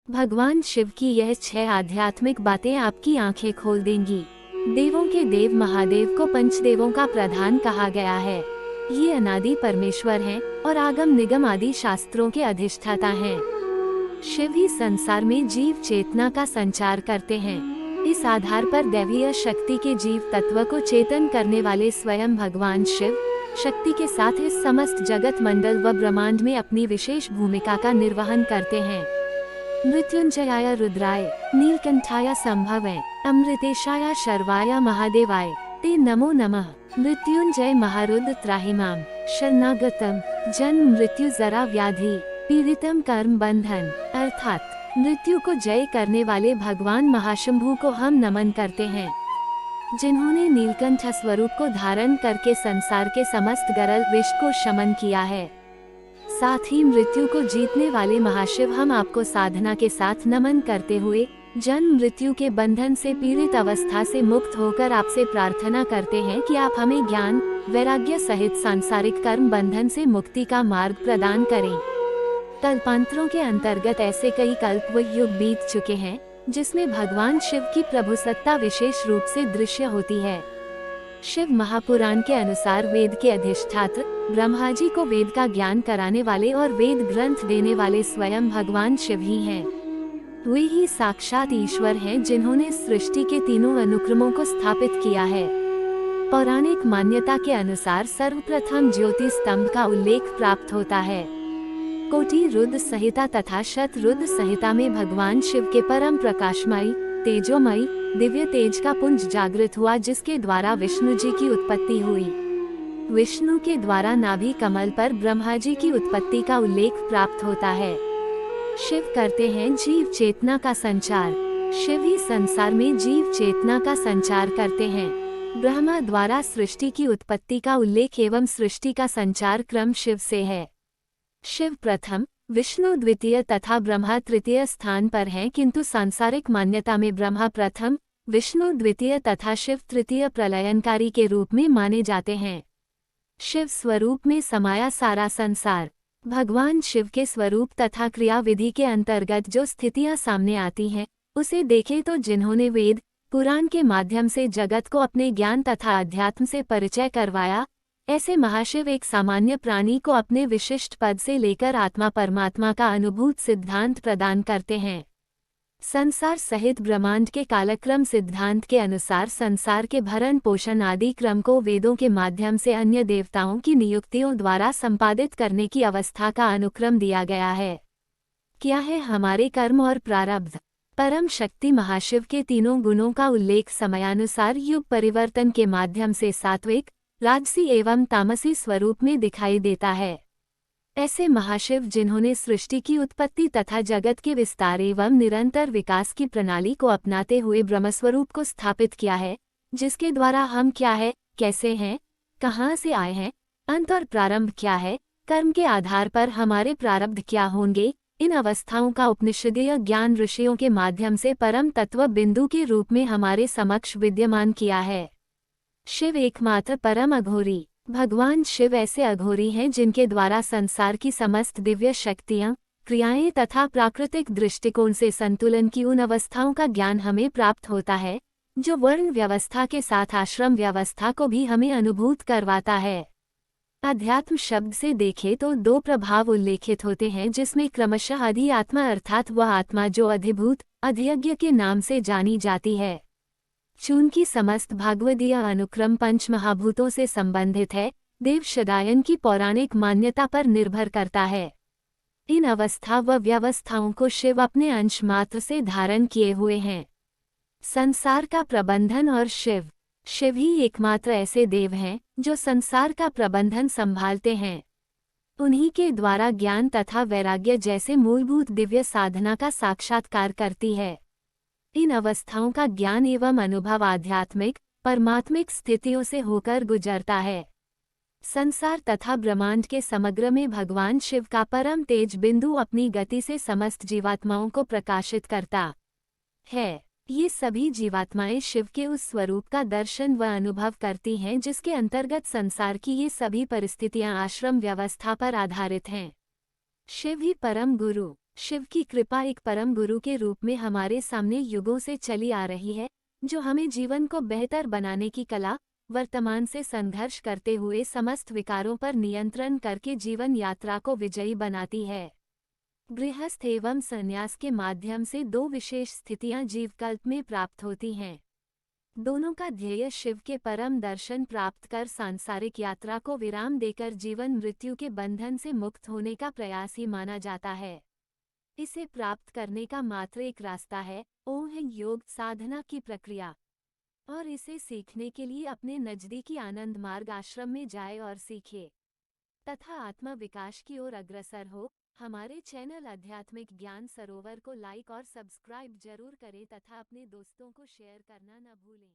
भगवान शिव की यह 6 आध्यात्मिक बातें आपकी आंखें खोल देंगी। देवों के देव महादेव को पंचदेवों का प्रधान कहा गया है। ये अनादि परमेश्वर हैं और आगम निगम आदि शास्त्रों के अधिष्ठाता हैं। शिव ही संसार में जीव चेतना का संचार करते हैं। इस आधार पर दैवीय शक्ति के जीव तत्व को चेतन करने वाले स्वयं भगवान शिव शक्ति के साथ इस समस्त जगत मंडल व ब्रह्मांड में अपनी विशेष भूमिका का निर्वहन करते हैं। मृत्युंजयाय रुद्राय नीलकंठाय संभवे अमृतेशाय शर्वाय महादेवाय ते नमो नमः। मृत्युंजय महारुद्र त्राहिमाम शरणागतम जन्म मृत्यु जरा व्याधि पीड़ितम कर्म बंधन, अर्थात मृत्यु को जय करने वाले भगवान महाशंभु को हम नमन करते हैं, जिन्होंने नीलकंठ स्वरूप को धारण करके संसार के समस्त गरल विष को शमन किया है। साथ ही मृत्यु को जीतने वाले महाशिव, हम आपको साधना के साथ नमन करते हुए जन्म मृत्यु के बंधन से पीड़ित अवस्था से मुक्त होकर आपसे प्रार्थना करते हैं कि आप हमें ज्ञान वैराग्य सहित सांसारिक कर्म बंधन से मुक्ति का मार्ग प्रदान करें। कल्पांतरों के अंतर्गत ऐसे कई कल्प व युग बीत चुके हैं जिसमें भगवान शिव की प्रभुसत्ता विशेष रूप से दृश्य होती है। शिव महापुराण के अनुसार वेद के अधिष्ठात्र ब्रह्मा जी को वेद का ज्ञान कराने वाले और वेद ग्रंथ देने वाले स्वयं भगवान शिव ही हैं। वे ही साक्षात ईश्वर हैं जिन्होंने सृष्टि के तीनों अनुक्रमों को स्थापित किया है। पौराणिक मान्यता के अनुसार सर्वप्रथम ज्योति स्तंभ का उल्लेख प्राप्त होता है। कोटि रुद्र संहिता तथा शत रुद्र संहिता में भगवान शिव के परम प्रकाशमयी तेजोमयी दिव्य तेज का पुंज जागृत हुआ, जिसके द्वारा विष्णु जी की उत्पत्ति हुई। विष्णु के द्वारा नाभि कमल पर ब्रह्मा जी की उत्पत्ति का उल्लेख प्राप्त होता है। शिव करते हैं जीव चेतना का संचार। शिव ही संसार में जीव चेतना का संचार करते हैं। ब्रह्मा द्वारा सृष्टि की उत्पत्ति का उल्लेख एवं सृष्टि का संचार क्रम शिव से है। शिव प्रथम, विष्णु द्वितीय तथा ब्रह्मा तृतीय स्थान पर हैं, किंतु सांसारिक मान्यता में ब्रह्मा प्रथम, विष्णु द्वितीय तथा शिव तृतीय प्रलयनकारी के रूप में माने जाते हैं। शिव स्वरूप में समाया सारा संसार। भगवान शिव के स्वरूप तथा क्रिया विधि के अंतर्गत जो स्थितियां सामने आती हैं, उसे देखें तो जिन्होंने वेद पुराण के माध्यम से जगत को अपने ज्ञान तथा अध्यात्म से परिचय करवाया, ऐसे महाशिव एक सामान्य प्राणी को अपने विशिष्ट पद से लेकर आत्मा परमात्मा का अनुभूत सिद्धांत प्रदान करते हैं। संसार सहित ब्रह्मांड के कालक्रम सिद्धांत के अनुसार संसार के भरण पोषण आदि क्रम को वेदों के माध्यम से अन्य देवताओं की नियुक्तियों द्वारा संपादित करने की अवस्था का अनुक्रम दिया गया है। क्या है हमारे कर्म और प्रारब्ध? परम शक्ति महाशिव के तीनों गुणों का उल्लेख समयानुसार युग परिवर्तन के माध्यम से सात्विक, राजसी एवं तामसी स्वरूप में दिखाई देता है। ऐसे महाशिव जिन्होंने सृष्टि की उत्पत्ति तथा जगत के विस्तार एवं निरंतर विकास की प्रणाली को अपनाते हुए ब्रह्मस्वरूप को स्थापित किया है, जिसके द्वारा हम क्या है, कैसे हैं, कहाँ से आए हैं, अंत और प्रारंभ क्या है, कर्म के आधार पर हमारे प्रारब्ध क्या होंगे, इन अवस्थाओं का उपनिषदीय ज्ञान ऋषियों के माध्यम से परम तत्व बिंदु के रूप में हमारे समक्ष विद्यमान किया है। शिव एकमात्र परम अघोरी। भगवान शिव ऐसे अघोरी हैं जिनके द्वारा संसार की समस्त दिव्य शक्तियां, क्रियाएं तथा प्राकृतिक दृष्टिकोण से संतुलन की उन अवस्थाओं का ज्ञान हमें प्राप्त होता है, जो वर्ण व्यवस्था के साथ आश्रम व्यवस्था को भी हमें अनुभूत करवाता है। अध्यात्म शब्द से देखें तो 2 प्रभाव उल्लेखित होते हैं, जिसमें क्रमशः अधि आत्मा अर्थात वह आत्मा जो अधिभूत अधियज्ञ के नाम से जानी जाती है। चूंकि समस्त भागवदीय अनुक्रम पंच महाभूतों से संबंधित है, देव शदायन की पौराणिक मान्यता पर निर्भर करता है। इन अवस्था व व्यवस्थाओं को शिव अपने अंश मात्र से धारण किए हुए हैं। संसार का प्रबंधन और शिव ही एकमात्र ऐसे देव हैं जो संसार का प्रबंधन संभालते हैं। उन्हीं के द्वारा ज्ञान तथा वैराग्य जैसे मूलभूत दिव्य साधना का साक्षात्कार करती है। इन अवस्थाओं का ज्ञान एवं अनुभव आध्यात्मिक परमात्मिक स्थितियों से होकर गुजरता है। संसार तथा ब्रह्मांड के समग्र में भगवान शिव का परम तेज बिंदु अपनी गति से समस्त जीवात्माओं को प्रकाशित करता है। ये सभी जीवात्माएं शिव के उस स्वरूप का दर्शन व अनुभव करती हैं, जिसके अंतर्गत संसार की ये सभी परिस्थितियां आश्रम व्यवस्था पर आधारित हैं। शिव ही परम गुरु शिव की कृपा एक परम गुरु के रूप में हमारे सामने युगों से चली आ रही है, जो हमें जीवन को बेहतर बनाने की कला, वर्तमान से संघर्ष करते हुए समस्त विकारों पर नियंत्रण करके जीवन यात्रा को विजयी बनाती है। गृहस्थ एवं संन्यास के माध्यम से दो विशेष स्थितियां जीवकल्प में प्राप्त होती हैं। दोनों का ध्येय शिव के परम दर्शन प्राप्त कर सांसारिक यात्रा को विराम देकर जीवन मृत्यु के बंधन से मुक्त होने का प्रयास ही माना जाता है। इसे प्राप्त करने का मात्र एक रास्ता है, ओम योग साधना की प्रक्रिया। और इसे सीखने के लिए अपने नजदीकी आनंद मार्ग आश्रम में जाए और सीखे तथा आत्मा विकास की ओर अग्रसर हो। हमारे चैनल आध्यात्मिक ज्ञान सरोवर को लाइक और सब्सक्राइब जरूर करें तथा अपने दोस्तों को शेयर करना न भूलें।